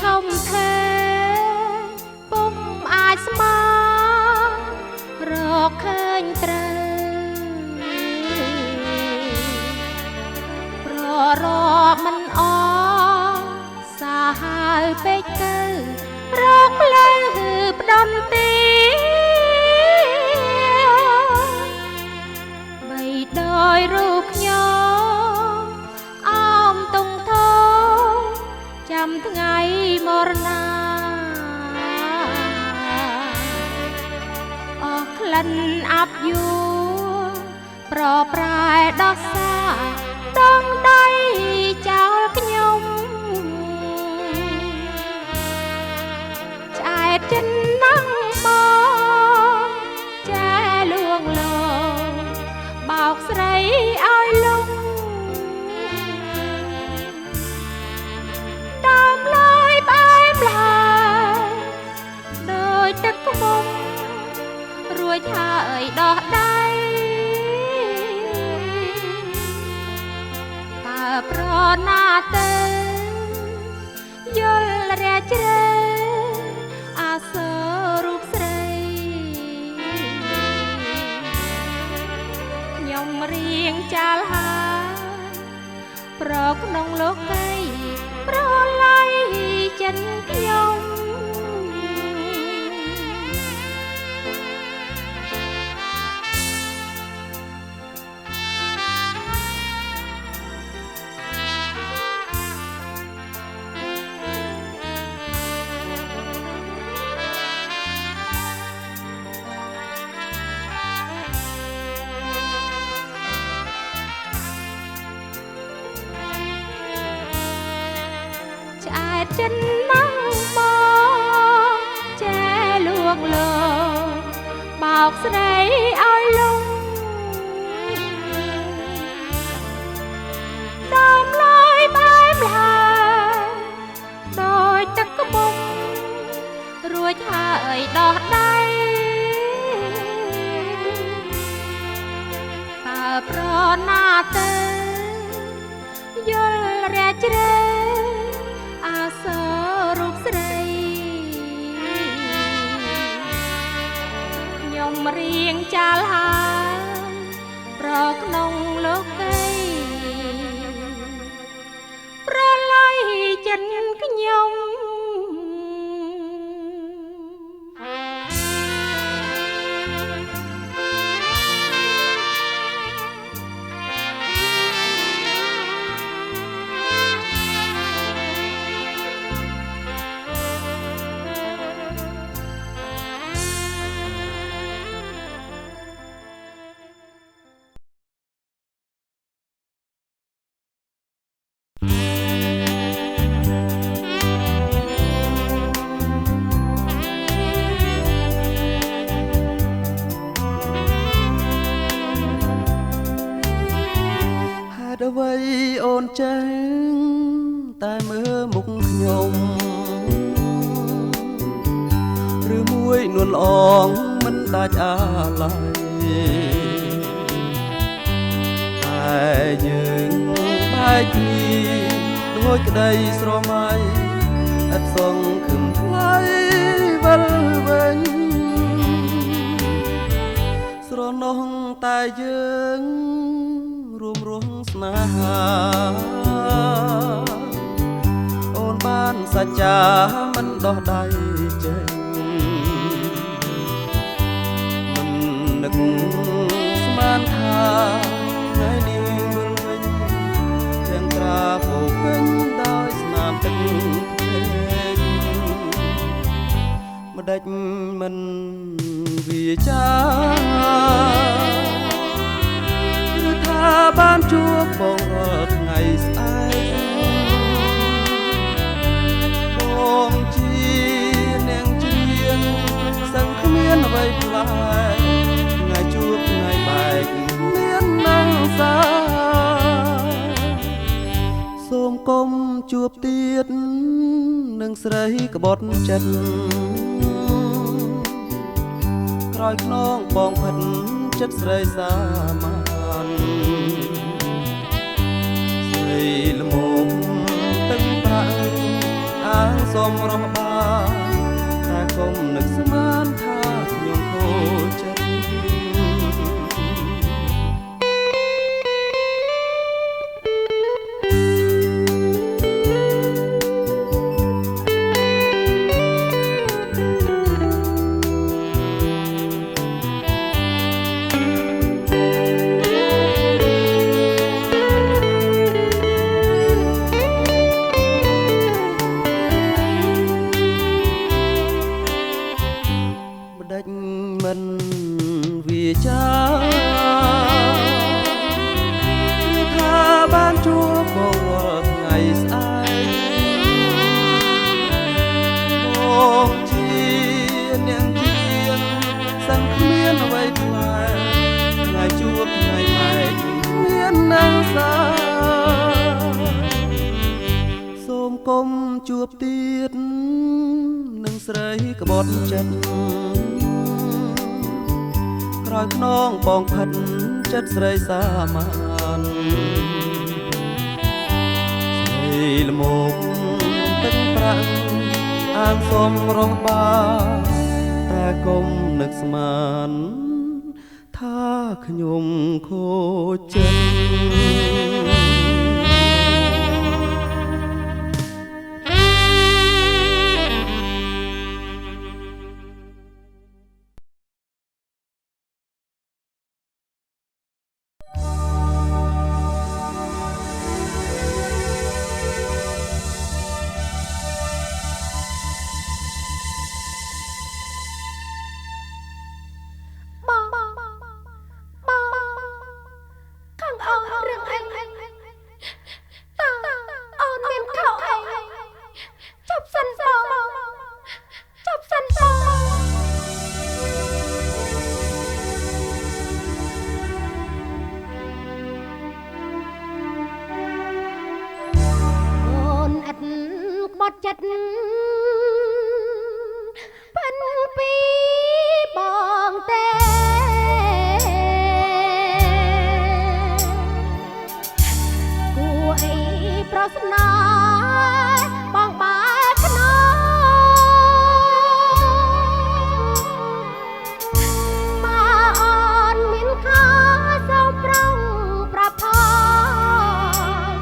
ធំធេពុំអាចស្មើរកឃើញត្រូវប្ររពមិនអសាហាវពេកទៅរកផ្លូវផ្ដន់ទីបីដោយរូបខ្ញុំអមតុងធំចាំថ្ងៃមរណាអស់ក្លិនអាប់យួរប្រប្រែដោះសាដងដៃចោលខ្ញុំឆ្អែតចិនណាំបងចែលួងលោបោកស្រីឲ្យលងដើមឡើយផ្អែមឡើយដោយទឹកខ្មុំរួចហើយដោះដៃតើប្រណាទៅយល់រះជ្រៅអាសររូបស្រីខ្ញុំរៀងចាលហើយប្រក្នុងលោកីប្រឡ័យចិនខ្ញុំចិនណាំបងចែលួងលោបោកស្រីឲ្យលងដើមឡើយបែបឡើយដោយទឹកក្មុំរួចហើយដោះដៃតើប្រណាទៅយល់រះជ្រៅអាសររូបស្រីខ្ញុំរៀងចាលហើយប្រក្នុងលោកីប្រឡ័យចិនខ្ញុំ អ្វីអូនចេះតែមើលមុខខ្ញុំឬមួយនួនល្អងមិនដាច់អាឡ័យតែយើងបែកគ្នាដូចក្តីស្រមៃឥតសងខឹមថ្លៃវិលវិញស្រណោះតែយើងរួមរស់ស្នេហាអូនបានសច្ចាមិនដោះដៃចេញមិននឹកស្មានថាថ្ងៃនេះវិលវិញទាំងត្រាពោពេញដោយស្នាមទឹកភ្នែកម្ដេចមិនវាចាបានជួបបងរាល់ថ្ងៃស្អែកបងជានាងជាសឹងគ្មានអ្វីប្លែកថ្ងៃជួបថ្ងៃបែកមានណាំងសាសូមកុំជួបទៀតនឹងស្រីក្បត់ចិត្តក្រោយខ្នងបងផិតចិត្តស្រីសាមានស្រីល្មមទឹកប្រាក់អាងស ុំជួបទៀតនឹងស្រីក្បត់ចិត្តក្រោយខ្នងបងផិតចិត្តស្រីសាមានស្រីល្មោកទឹកប្រាក់អាងសុំរស់បាតែគុំនឹកស្មានថាខ្ញុំខូចចិត្តចិត្តប៉ិនពីបងទេគួរអីប្រស្នាបងបែកខ្នងមកអនមានខាសូមប្រងប្រផល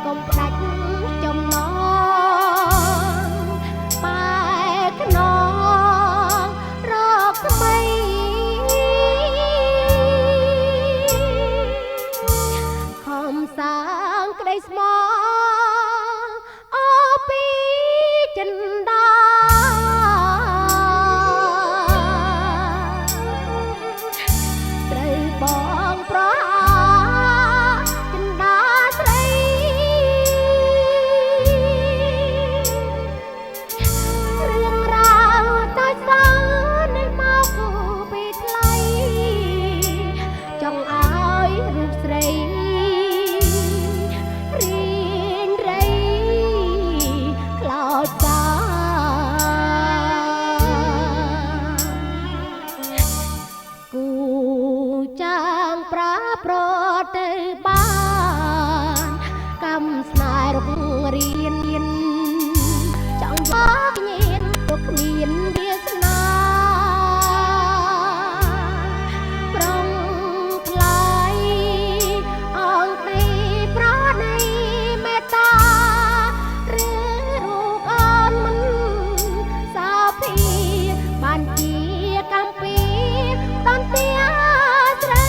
កុំផ្ដាច់ចំណងស្មោអូពីចិនដាត្រូវបងប្រចិនដាស្រីរឿងរ៉ាវតើសោនេះមកពីថ្លៃចង់ឲ្យរូបស្រីគូចាងប្រាប្រទៅបានកម្មស្នេហ៍រុករៀនចង់យកញៀនក៏គ្មានវាសនាប្រងថ្លៃអង្គទីប្រណីមេត្តាឬរូបអូនមិនសាភីបានជាកម្មពីតន្តាស្រី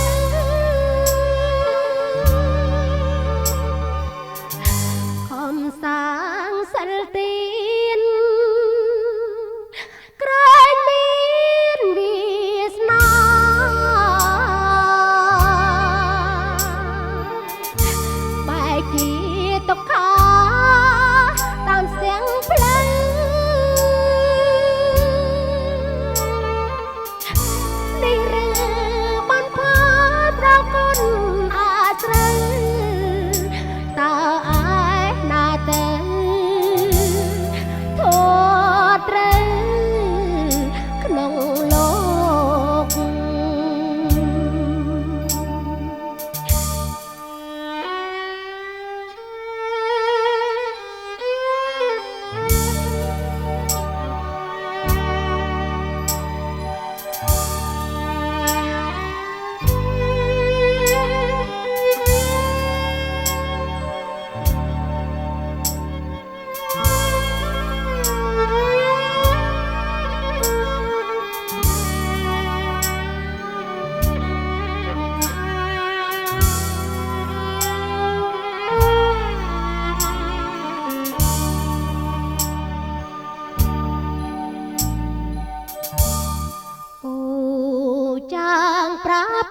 ខំសាងសិលទានក្រែងមានវាសនាបែកជាទុក្ខាតាមស្ទាំងផ្លូវតើអាយណាទៅធោត្រូវក្នុងលោក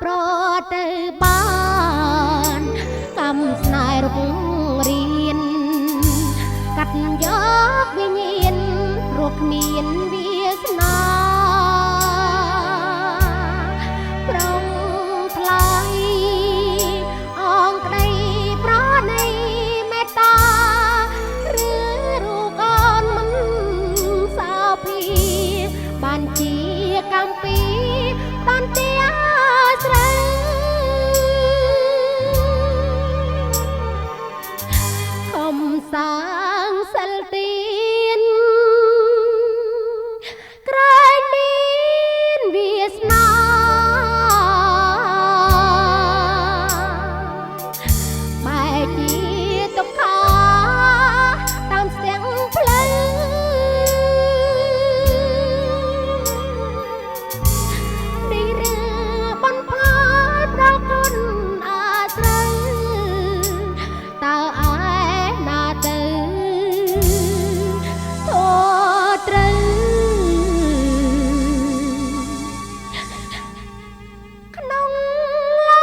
ប្រទៅបានកម្មស្នេហ៍រុករៀនកាត់យកវិញ្ញាណរស់គ្មានវាសនាប្រងថ្លៃអង្គក្តីប្រណីមេត្តាឬរូប សាងសិលទានក្រែងមានវាសនាបែរជាទុក្ខាតាមស្ទាំងផ្លូវនេះឬបំផាត់ដល់គុណអាត្រូវតើឯណាទៅធម៌ត្រូវក្នុងឡោ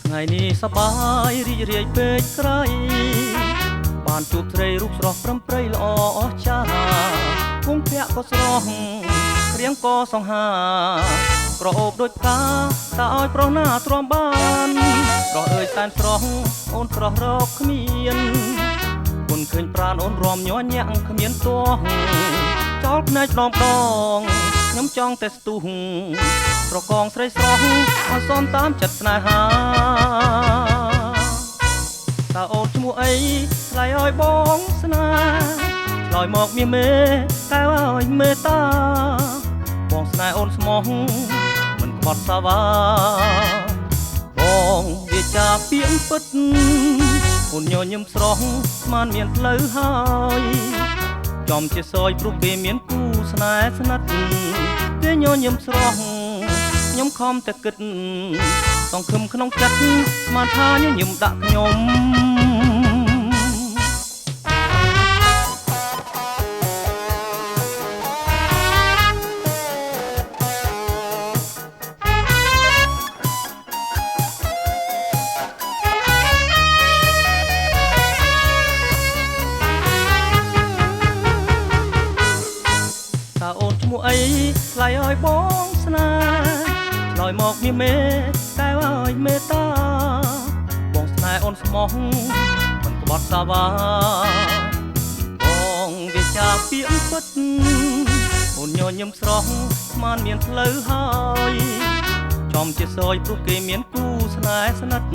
ថ្ងៃនេះសប្បាយរីករាយពេកក្រៃបានជួបស្រីរូបស្រស់ព្រំព្រៃល្អអស្ចារ្យភូមិភាក់ក៏ស្រស់ក្រៀងក៏សង្ហាក្រអូបដូចផ្កាតើឲ្យប្រុសណាទ្រាំបានប្រុសអើយសែនស្រស់អូនប្រុសរកគ្មានគុណឃើញប្រាណអូនរំញ័រញាក់គ្មានទាស់ចោលភ្នែកម្ដងខ្ញុំចង់តែស្ទុះស្រកងស្រីស្រស់អត់សមតាមចិត្តស្នេហាតើអូនឈ្មោះអីឆ្លើយឲ្យបងស្នេហ៍ឆ្លើយមកមាសមេតែឲ្យមេត្តាបងស្នេហ៍អូនស្មោះមិនខ្វត់សាវាបងវាចាពាក្យពិតអូនញញឹមស្រស់ស្មានមានផ្លូវហើយចំជាសយព្រោះគេមានគូស្នេហ៍ស្និទ្ធគេញញឹមស្រស់ខ្ញុំខំតែគិតសង្ឃឹមក្នុងចិត្តស្មានថាញញឹមដាក់ខ្ញុំតើអូនឈ្មោះអីឆ្លើយឲ្យបងស្នេហ៍ឆ្លើយមកមានមេតែឲ្យមេត្តាបងស្នេហ៍អូនស្មោះមិនក្បត់សាវាបងវាចាពាក្យពិតអូនញញឹមស្រស់ស្មានមានផ្លូវហើយចំជាសយព្រោះគេមានគូស្នេហ៍ស្និទ្ធ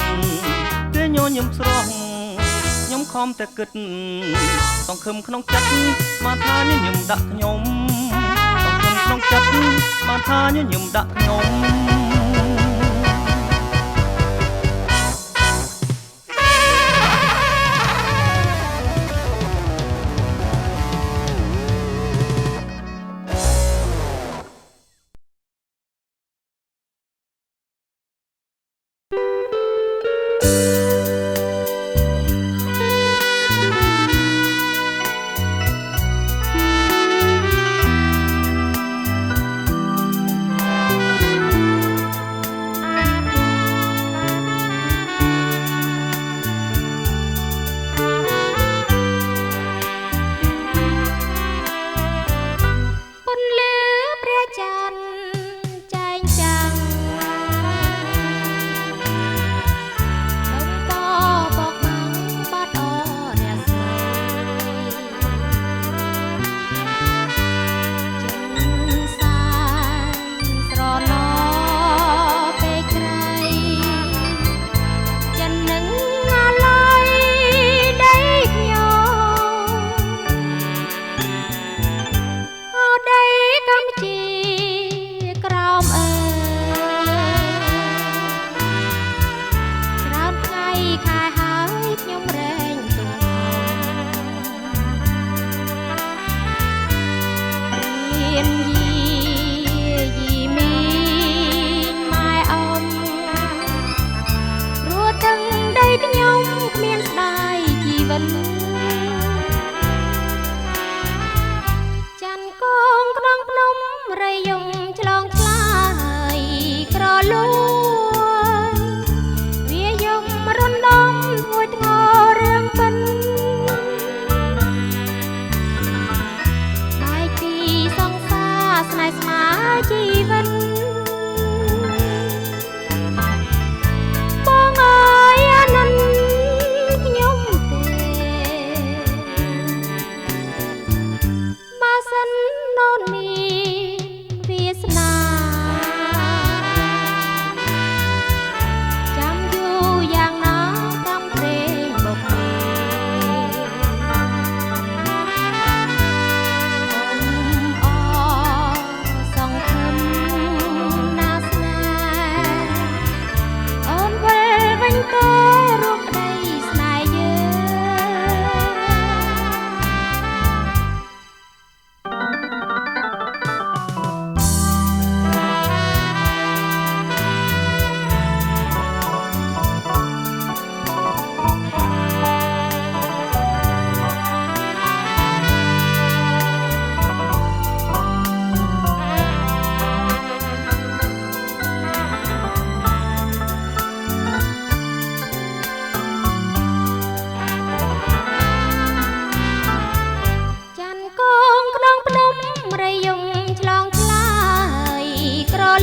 គេញញឹមស្រស់ខ្ញុំខំតែគិតសង្ឃឹមក្នុងចិត្តស្មានថាញញឹមដាក់ខ្ញុំក្នុងចិត្តបានថាញញឹមដាក់ខ្ញុំ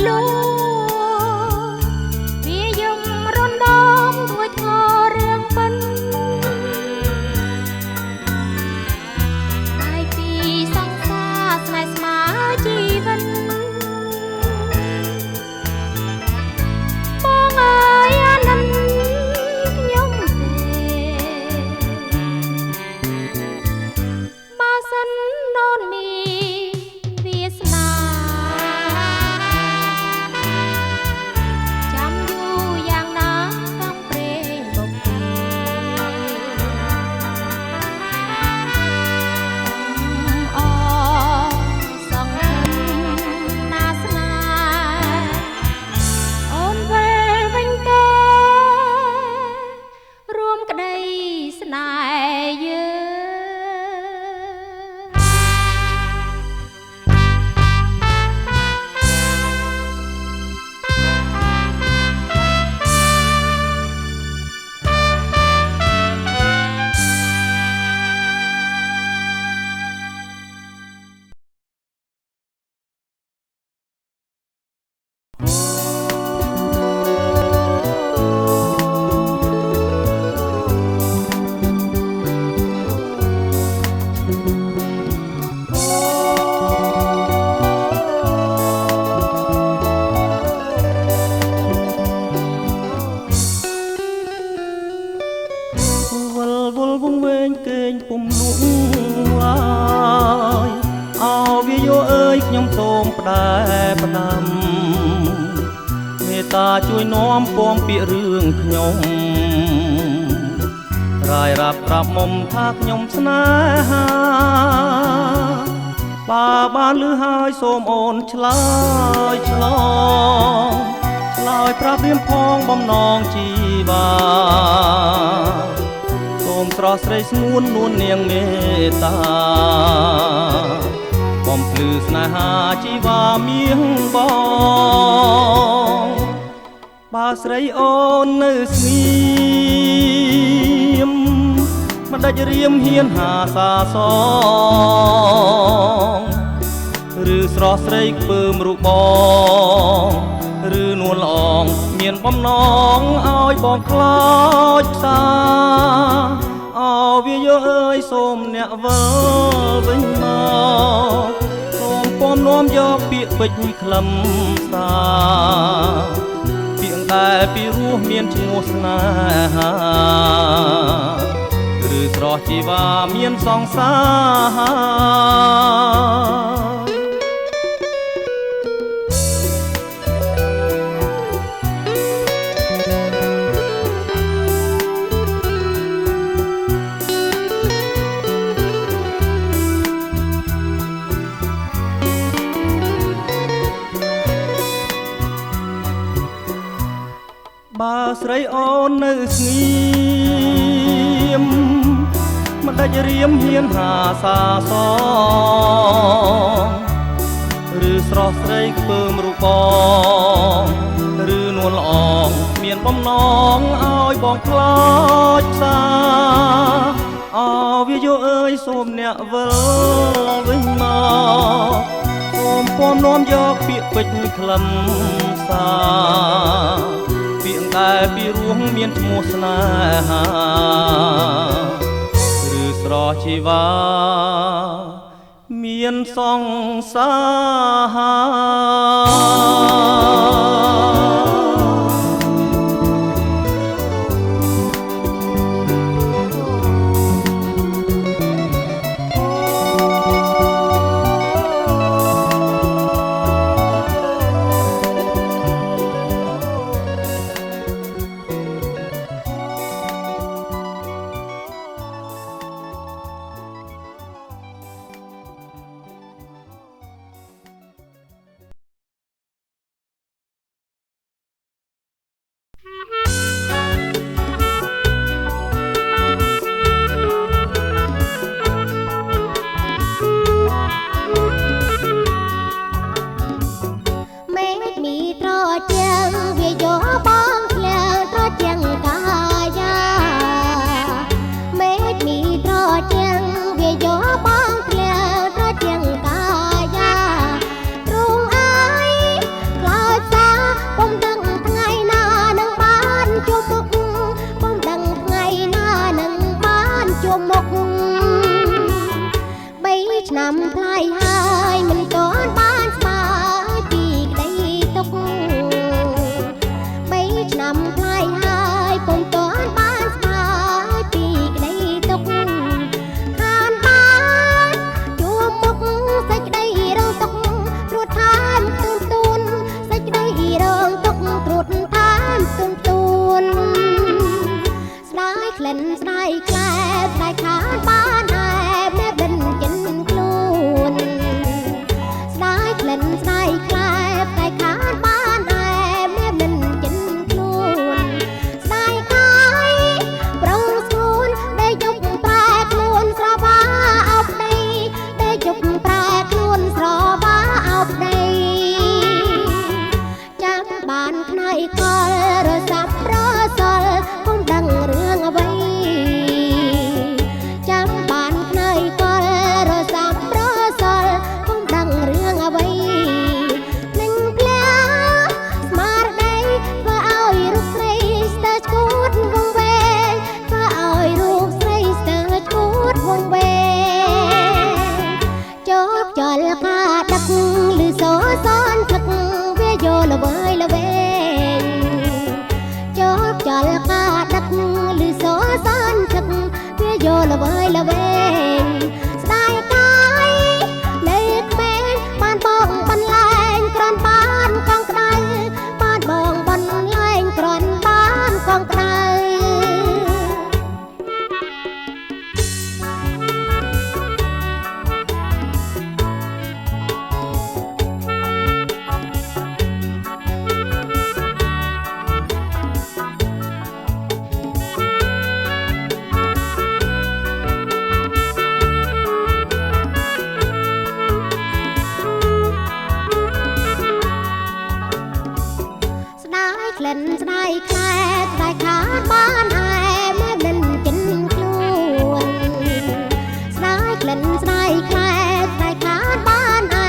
លួវាយំរំដងរួចខរឿងពិនហើយពីសង្សារស្នេហ៍ស្មាជីវិតបងអើយអាណិនខ្ញុំបើសិនដូនមានវាសនាចាំយូរយ៉ាងណាកំព្រេងបុកអសង្ឃឹមណាស្នេហ៍អូនវិលវិញទេរួមក្តីស្នេហ៍យើង វល់វល់វងវែងគេងពុំលក់ឡើយអោវាយោអើយខ្ញុំសូមផ្ដែផ្ដាំមេត្តាជួយនាំពំពាក្យរឿងខ្ញុំរាយរាប់ប្រាប់មុំថាខ្ញុំស្នេហាបើបានលឺហើយសូមអូនឆ្លើយឆ្លងឆ្លើយប្រាប់រៀមផងបំណងជីវាសូមស្រស់ស្រីស្ងួននួននាងមេត្តាបំភ្លឺស្នេហាជីវាមៀងបងបើស្រីអូននៅស្ងៀមមិនដាច់រៀមហ៊ានហាសាសងឬស្រស់ស្រីខ្ពើមរូបបងឬនួនល្អងមានបំណងឲ្យបងខ្លោចផ្សាអោវាយោអើយសូមអ្នកវិលវិញមកសូមពំនាំយកពាក្យពេចន៍ខ្លឹមសារពាក្យដែលពីរោះមានឈ្មោះស្នេហាឬស្រស់ជីវាមានសង្សារ បើស្រីអូននៅស្ងៀមមិនដាច់រៀមហ៊ានហាសាសងឬស្រស់ស្រីខ្ពើមរូបបងឬនួនល្អងមានបំណងឲ្យបងខ្លោចផ្សាអោវាយោអើយសូមអ្នកវិលវិញមកសូមពំនាំយកពាក្យពេចន៍ខ្លឹមសារពាក្យតែពីរោះមានឈ្មោះស្នេហាឬស្រស់ជីវាមានសង្សារ កលរសាប់រសល់ពុំដឹងរឿងអ្វីចាំបានផ្នែកលរសាប់រសល់ពុំដឹងរឿងអ្វីនឹងផ្លាស្មារតីធ្វើឲ្យរូបស្រីស្ទើរឈួតវងវែងធ្វើឲ្យរូបស្រីស្ទើរឈួតវងវែងចូលចលកាដឹកឬសសនព្រឹកវាយល្វើយល្វែងចូលចលកាដឹកឬសសនព្រឹកវាយល្វើយល្វែងស្ដាយកាយលេខមែនបានបងបន្លែងក្រនបានកងក្ដៅបានបងបន្លែងក្រនបានកងក្ដៅក្លិនស្ដាយខ្លែស្ដាយខាតបានឯមែនមិនចិនខ្លួនស្ដាយក្លិនស្ដាយខ្លែស្ដាយខាតបានឯ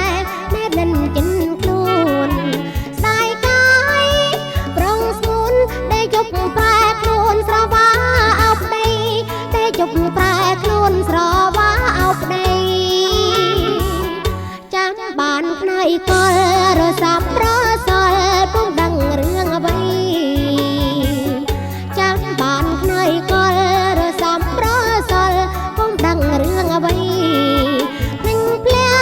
មែនមិនចិនខ្លួនស្ដាយកាយប្រងស្ងួនដែលយប់ប្រែខ្លួនស្រវាអោបដីដែលយប់ប្រែខ្លួនស្រវាអោបដីចាំបានផ្នែកលរសាប់រសល់ពុំដឹងរឿងអ្វីចាំបានផ្នែកលរសាប់រសល់ពុំដឹងរឿងអ្វីនឹងផ្លា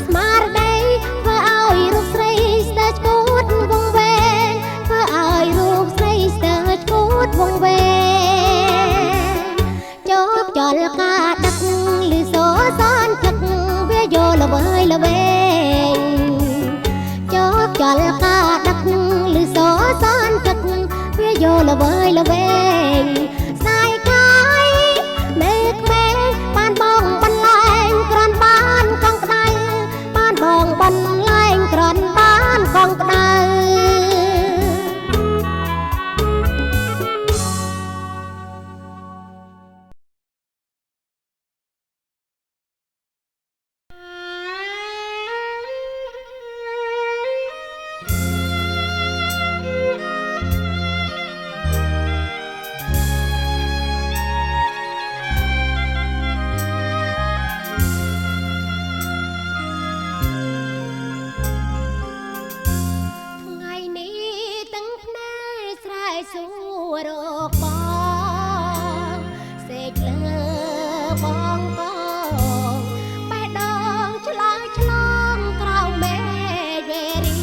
ស្មារតីធ្វើឲ្យរូបស្រីស្ទើរឈួតវងវែងធ្វើឲ្យរូបស្រីស្ទើរឈួតវងវែងចូលចលកាដឹកឬសសនព្រឹកវាយល្វើយល្វែងចូលចលកាដឹកឬសសនព្រឹកវាយល្វើយល្វែងស្ដាយកាយមេឃមែនបានបងបន្លែងក្រនបានកងក្ដៅបានបងបន្លែងក្រនបានកងក្ដៅសួររកបងសេចលើបងកងបេះដូងឆ្លើយឆ្លងក្រោមមេឃវេរី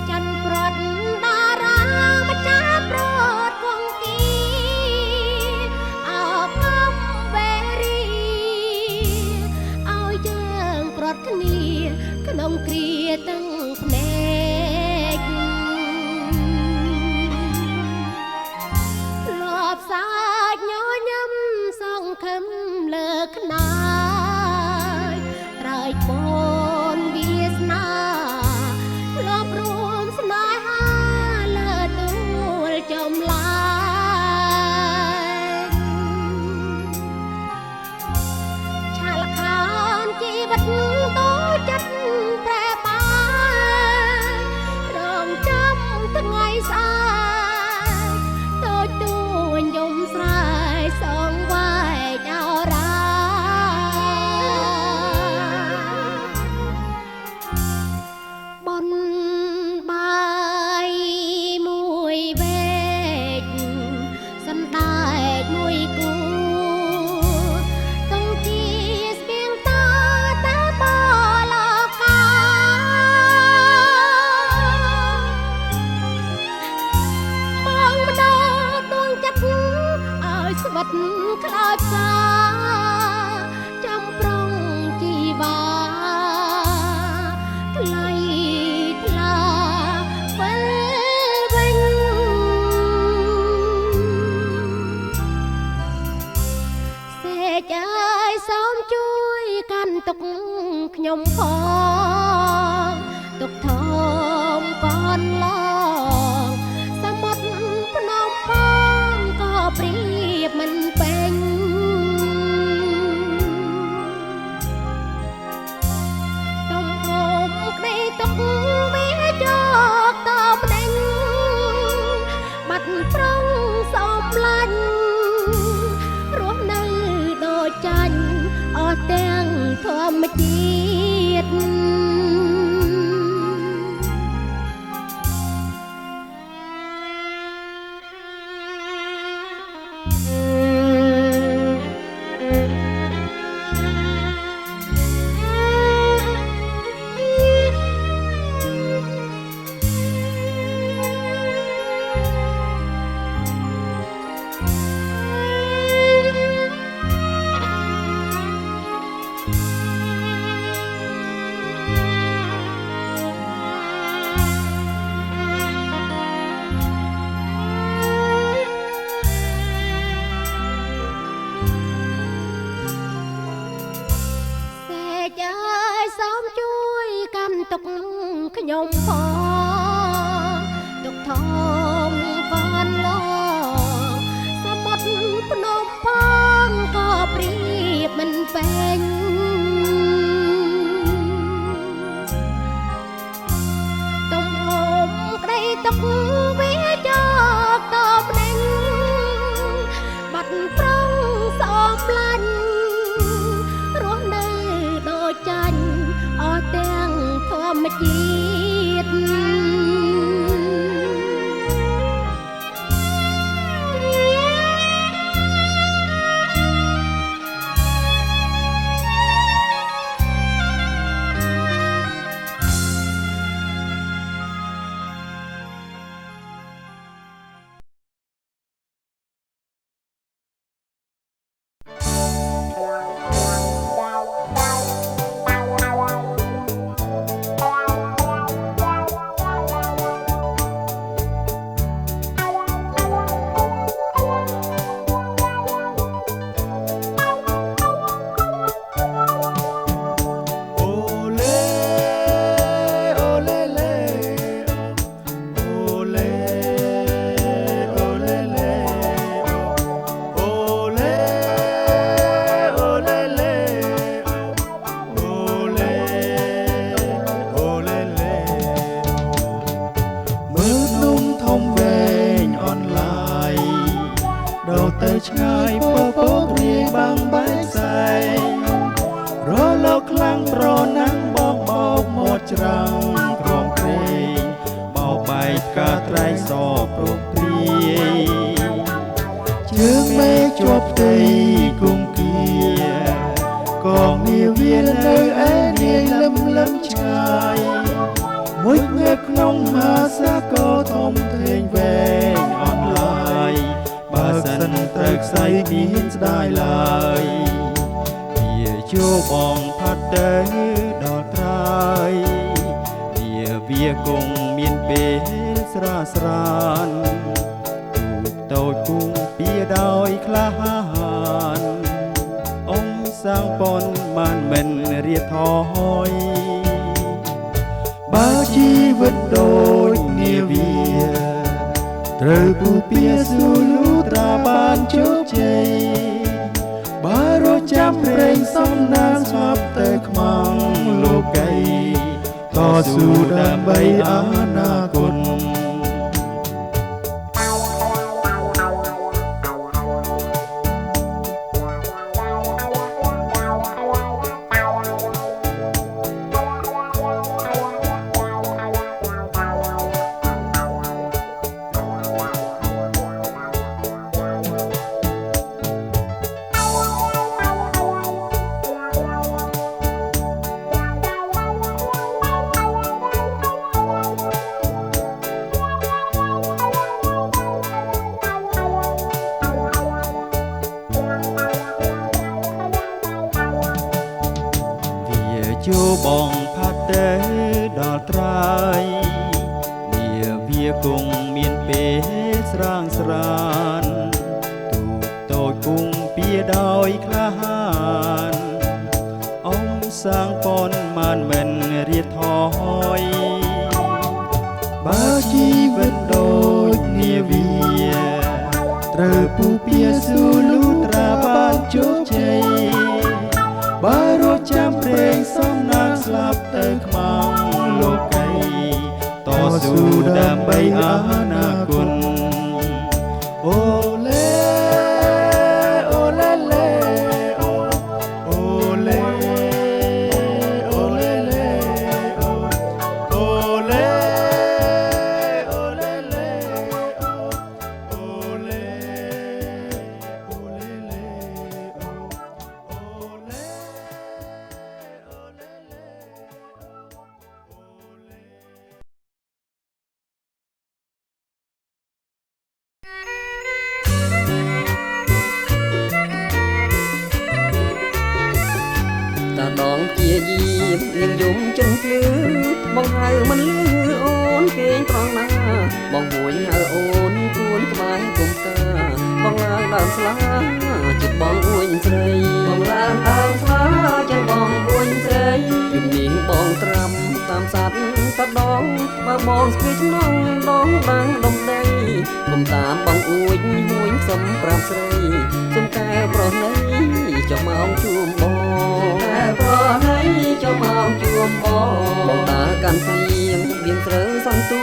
ច័ន្ទប្រត់តារាម្ចាស់ប្រត់គង្គីអោបកំវេរីឲ្យយើងប្រត់គ្នាក្នុងគ្រាទាំងភ្នែកធ្លាប់សាចញញឹមសង្ឃឹមលើខ្នាយត្រៃបនវាសនាធ្លាប់រួមស្នេហាលើទួលចំឡាយឆាលខានជីវិតតូចចិត្តប្រែបា ខ្ញុំផងទុកថមកនឡងសមុទ្រភ្នំផងក៏ប្រៀបមិនពេញទំហំក្តីទុកវាចកតបដេញបាត់ប្រងសំឡាញ់រស់នៅដូចចាញ់អស់ទាំងធម្មជាតិសូមជួយកាន់ទុកខ្ញុំផងទុកថមកនឡងសមុទ្រភ្នំផងក៏ប្រៀបមិនពេញទំហំក្តីទុកវាចកតបដេញបាត់ប្រងសំឡាញ់រស់នៅដូចចាញ់អស់ទាំងធម្មជាតិឆ្ងាយពពករាយបាំងបែកផ្សែងរលោកខ្លាំងប្រណាំងបោកបោកមាត់ច្រាំងក្រំក្រែងបោកបែកផ្កាត្រែងសព្រមព្រាយជើងមេជាប់ផ្ទៃគុំគៀក៏ងាវានៅឯនាយលឹមលឹមឆ្ងាយមួយងើបក្នុងមហាសាគរធំធេងវែងអនឡាយបើសិនត្រូវខ្សែមានស្ដាយឡើយវាជួបងផាត់ទៅដល់ត្រើយវាគង់មានពេលស្រាស្រានទូកតូចពុំពីដោយក្លាហានអង្គសាំងប៉ុនបានមិនរៀបថយបើជីវិតដូចនាវាត្រូវពូពៀស៊ូលូត្រាបានជោគជ័យបើរត់ចាំព្រេងសំណាងស្លាប់ទៅខ្មាំងលោកីតស៊ូដើម្បីអនាគតជួបងផាត់ទៅដល់ត្រើយវាគង់មានពេលស្រាងស្រានទូកតូចគង់ពីដោយក្លាហានអមស សាងពនមិនមិនរៀតថយបើជីវិតដូចនាវាត្រូវពូពាស៊ូលូត្រាបានជោគជ័យបើរត់ចាំព្រេងសំណាងស្លាប់ទៅខ្មាំងលោកីតស៊ូដើម្បីអនាគតអូលេអូលេលេអូលេអូលេលេអូលេអូលេលេអូលេអូលេលេ តាដងជាយាមនាងយំចិនភ្លឺបងហៅមិនលឺអូនគេងត្រង់ណាបងមួយហៅអូនគួនក្បែរគុំកាបងឡើងដើមស្លាចិត្តបងអួយស្រីបងឡើងដើមស្លាចិត្តបងអួយស្រីយំនេះបងត្រាំតាមសัตว์តាដងបើបងស្គីក្នុងដងបាំងដុំដីគុំតាមបងអួយមួយសុំប្រាប់ស្រីសុំកែប្រុសនេះចុះមកជួមបងតែប្រណីចុះមកជួមបងដើរកាន់ស្លៀងមានស្រើសន្ទូ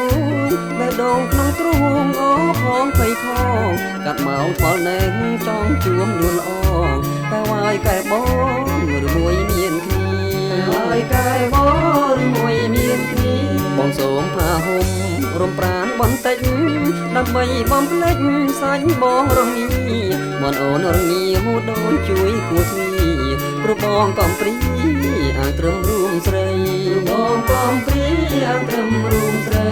នៅដងក្នុងទ្រូងអូផងភ័យខងកាត់មកស្វល់នឹងចង់ជួមលួនល្អតែវាយកែបងឬមួយមានគ្នាតែវាយកែបងឬមួយមានគ្នាបងសូមផាហុំរំប្រានបន្តិចដើម្បីបំភ្លេចសាច់បងរងាមិនអូនរងាហូតដូនជួយគួរស្វីព្រោះបងកំព្រីអាងត្រឹមរួមស្រីបងកំព្រីអាងត្រឹមរួមស្រី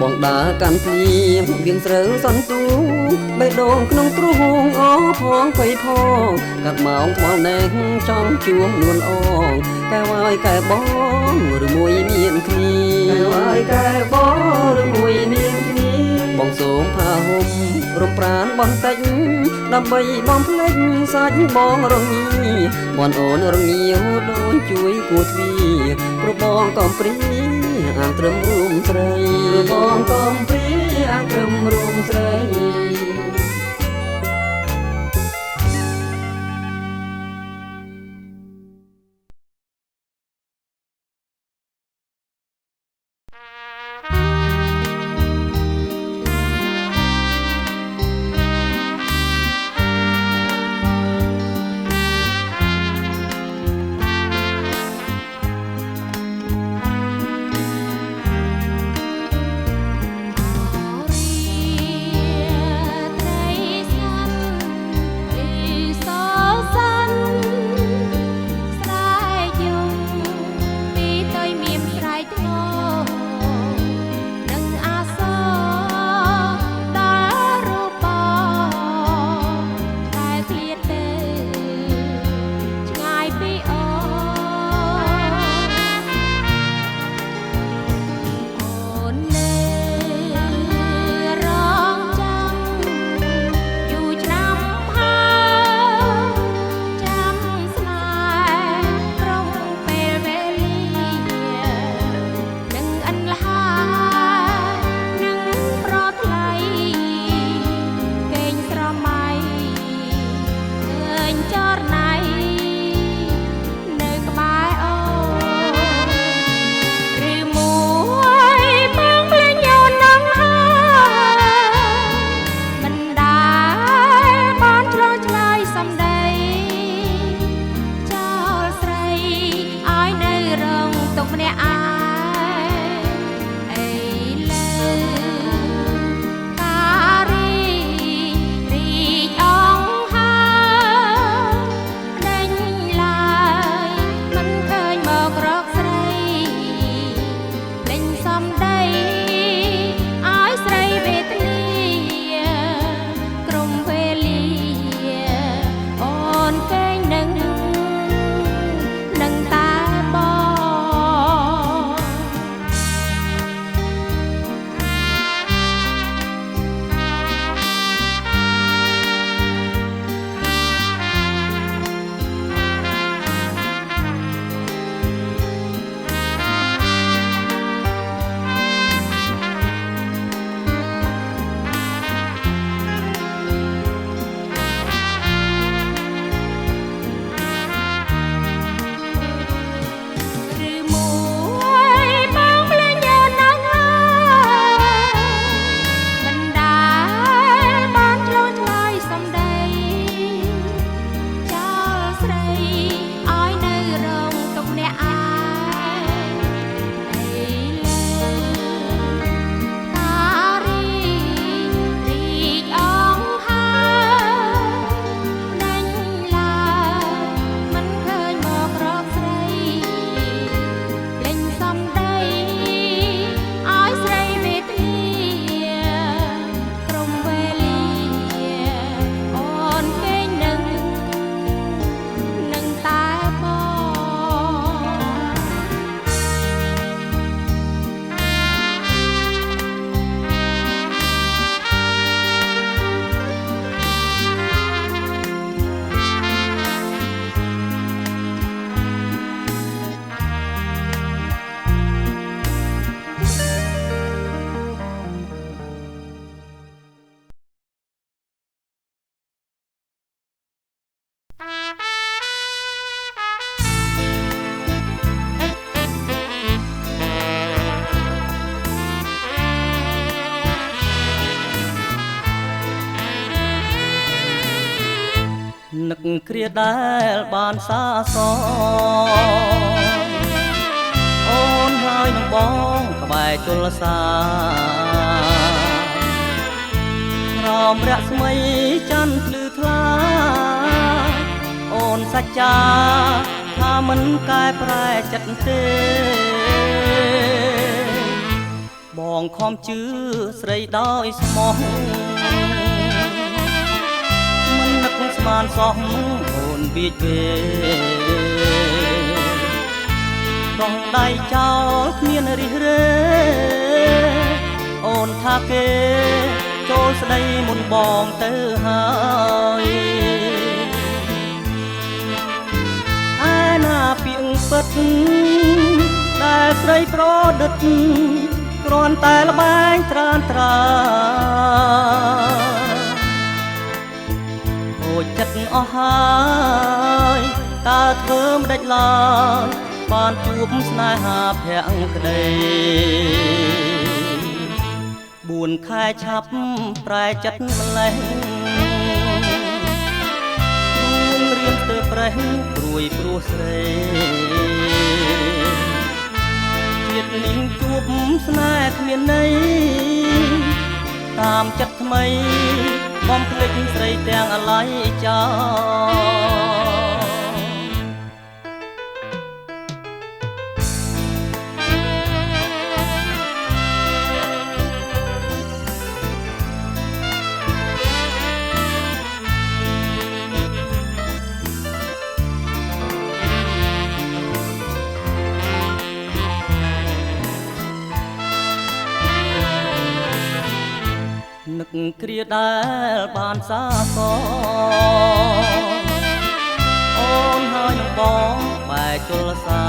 បងដើរកាន់ភ្លៀងវៀងស្រូវសន្ទូបេះដូងក្នុងទ្រូងអផងភ័យផងកាត់ម៉ោងខ្មៅណែងចង់ជួមនួនអងកែវាយកែបងឬមួយមានគ្នាកែវាយកែបងឬមួយមានគ្នាបងសូមផាហុំរំប្រានបន្តិចដើម្បីបងភ្លេចសាច់បងរងាបងអូនរងាដូចជួយគួរទ្វាព្រោះបងកំព្រីអាងត្រឹមរួមស្រីបងកំព្រីអាងត្រឹមរួមស្រី Hãy subscribe cho kênh Ghiền Mì Gõ để không bỏ lỡ គ្រាដែលបានសាសងអូនហើយនឹងបងក្បែរជលសាក្រោមរស្មីច័ន្ទភ្លឺថ្លាអូនសច្ចាថាមិនកែប្រែចិត្តទេបងខំជឿស្រីដោយស្មោះមិននឹកស្មានសោះអូនវាចវេដងដៃចោលគ្មានរិះរេអូនថាគេចូលស្ដីមុនបងទៅហើយឯណាពាក្យពិតដែលស្រីប្រឌិតគ្រាន់តែល្បែងត្រានត្រាហូចចិត្តអស់ហើយតើធ្វើមិនដេចឡើយបានជួបស្នេហាភក្តី4 ខែឆាប់ប្រែចិត្តម្លេះរៀនទៅប្រេះព្រួយព្រោះស្រីជាតិនេះជួបស្នេហ៍គ្មានន័យតាមចិត្តថ្មីបំភ្លេចស្រីទាំងអាឡ័យចោនឹកគ្រាដែលបានសាសងអូនហើយនឹងបងបែរជលសា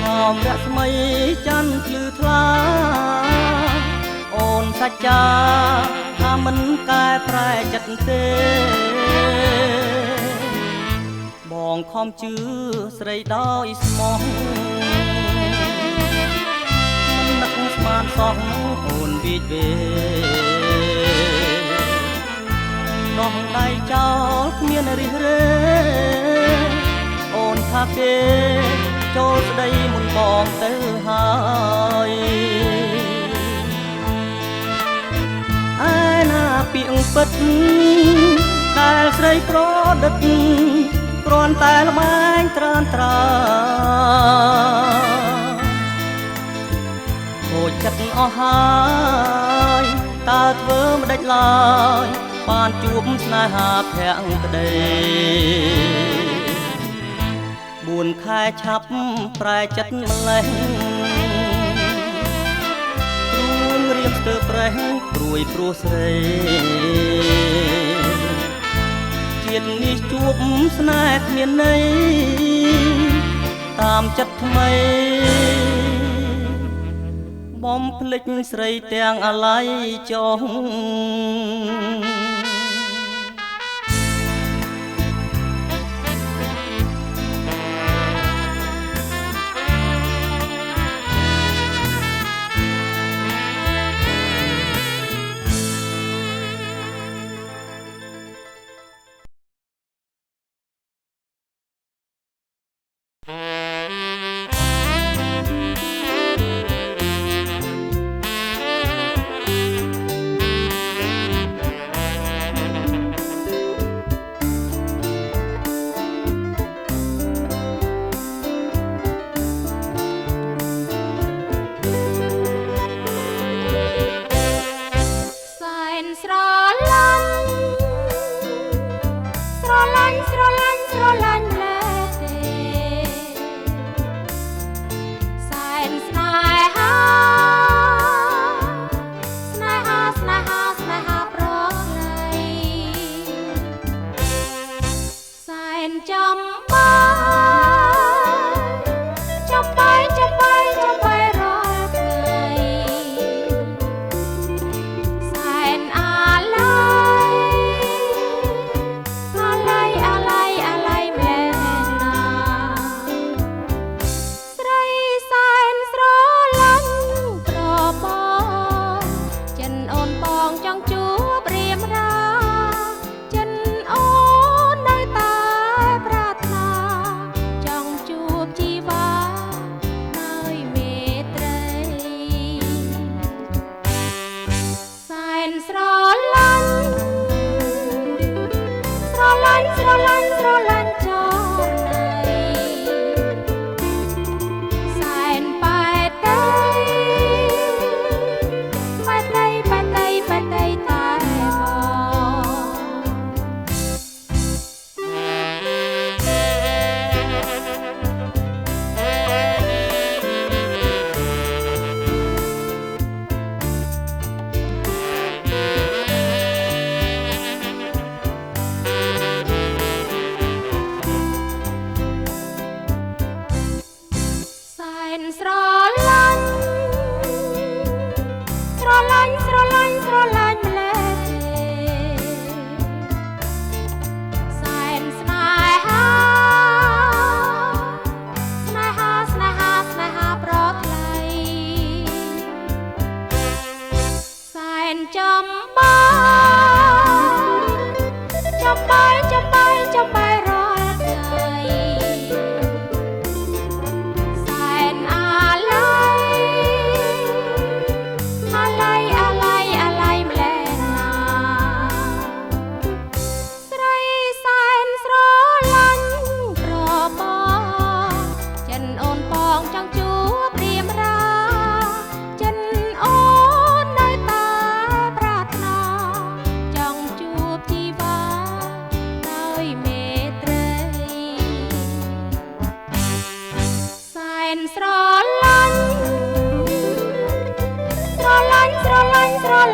ងំរស្មីច័ន្ទភ្លឺថ្លាអូនសច្ចាថាមិនកែប្រែចិត្តទេបងខំជឿស្រីដោយស្មោះស្មានសោះអូនវាចវេដងដៃចោលគ្មានរិះរេអូនថាគេចូលស្ដីមុនបងទៅហើយឯណាពាក្យពិតដែលស្រីប្រឌិតគ្រាន់តែល្បែងត្រានត្រាហូចចិត្តអស់ហើយតើធ្វើមិនដេចឡើយបានជួបស្នេហាភក្តី4 ខែឆាប់ប្រែចិត្តម្លេះរួមរៀមស្ទើប្រេះព្រួយព្រោះស្រីជាតិនេះជួបស្នេហ៍គ្មានន័យតាមចិត្តថ្មីបំភ្លេចស្រីទាំងអាឡ័យចុះ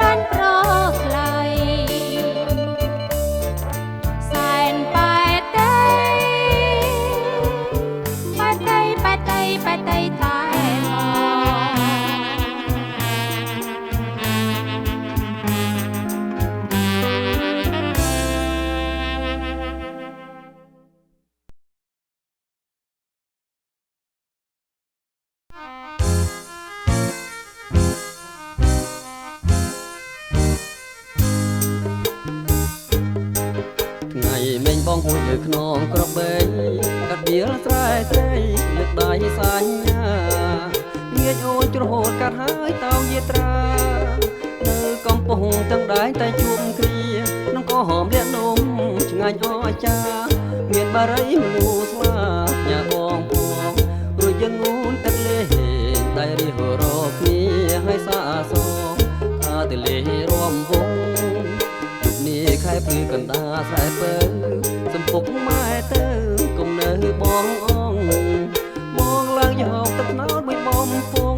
លាញ់ប្រខ្លីសែនប៉ែតីប៉ែតីប៉ែតីប៉ែតីតែមកថ្ងៃមេញបងហួចលើខ្នងក្របីកាត់វាលស្រែស្រីលើកដៃសញ្ញាងាយអូនជ្រហូតកាត់ហើយតោងយាត្រានៅកំពង់ទាំងដែងតែជួបគ្នាក្នុងក៏ហមលាក់នំឆ្ងាញ់អស្ចារ្យមានបារីមនុស្សស្លាញ៉ាបងផងរួចយើងងូនទឹកលេងតែរិះរកគ្នាឲ្យសាសងថាទៅលេងរួមវងនេះខែព្រឺកណ្ដាស្រែពើសំពុកម៉ែទៅកុំនៅបងអងមកឡើងយកទឹកណោតមួយបំពង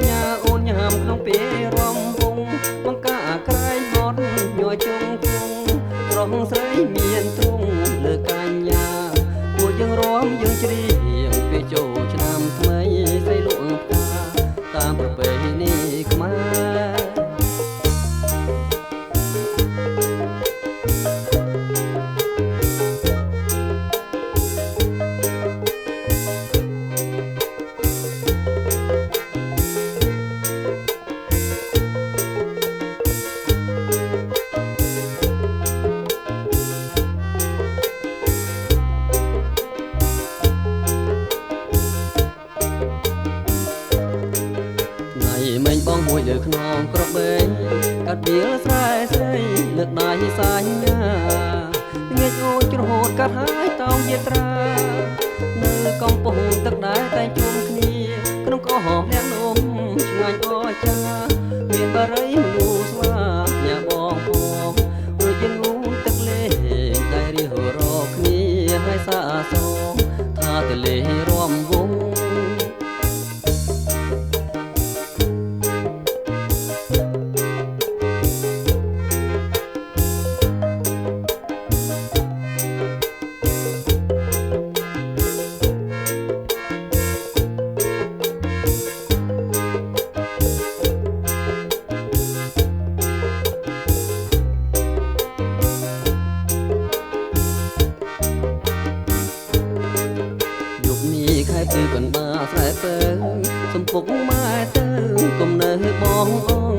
ញ៉ាអូនញ៉ាំក្នុងពេលរំវងបង្កាក្រែងបត់ញ័រជុងគង់ត្រង់ស្រីមានទ្រង់លើកញ្ញាពួកយើងរំយើងច្រៀងពេលចូលឆ្នាំថ្មីស្រីលក់ផ្កាតាមប្រពៃណីខ្មែរមេញបងមួយលើខ្នងក្របីកាត់វាលស្រែស្រីលើកដៃសញ្ញាងាយអូនជ្រហូតកាត់ហើយតោងយាត្រានៅកំពង់ទឹកដែរតែជួបគ្នាក្នុងក៏ហមលាក់នំឆ្ងាញ់អស្ចារ្យមានបារីមនុស្សស្លាញ៉ាបងផងរួចយើងងូនទឹកលេងតែរិះរកគ្នាឲ្យសាសងថាទៅលេងរួមវងខែព្រឺកណ្ដាស្រែពើសំពុកម៉ែទៅកុំនៅបងអ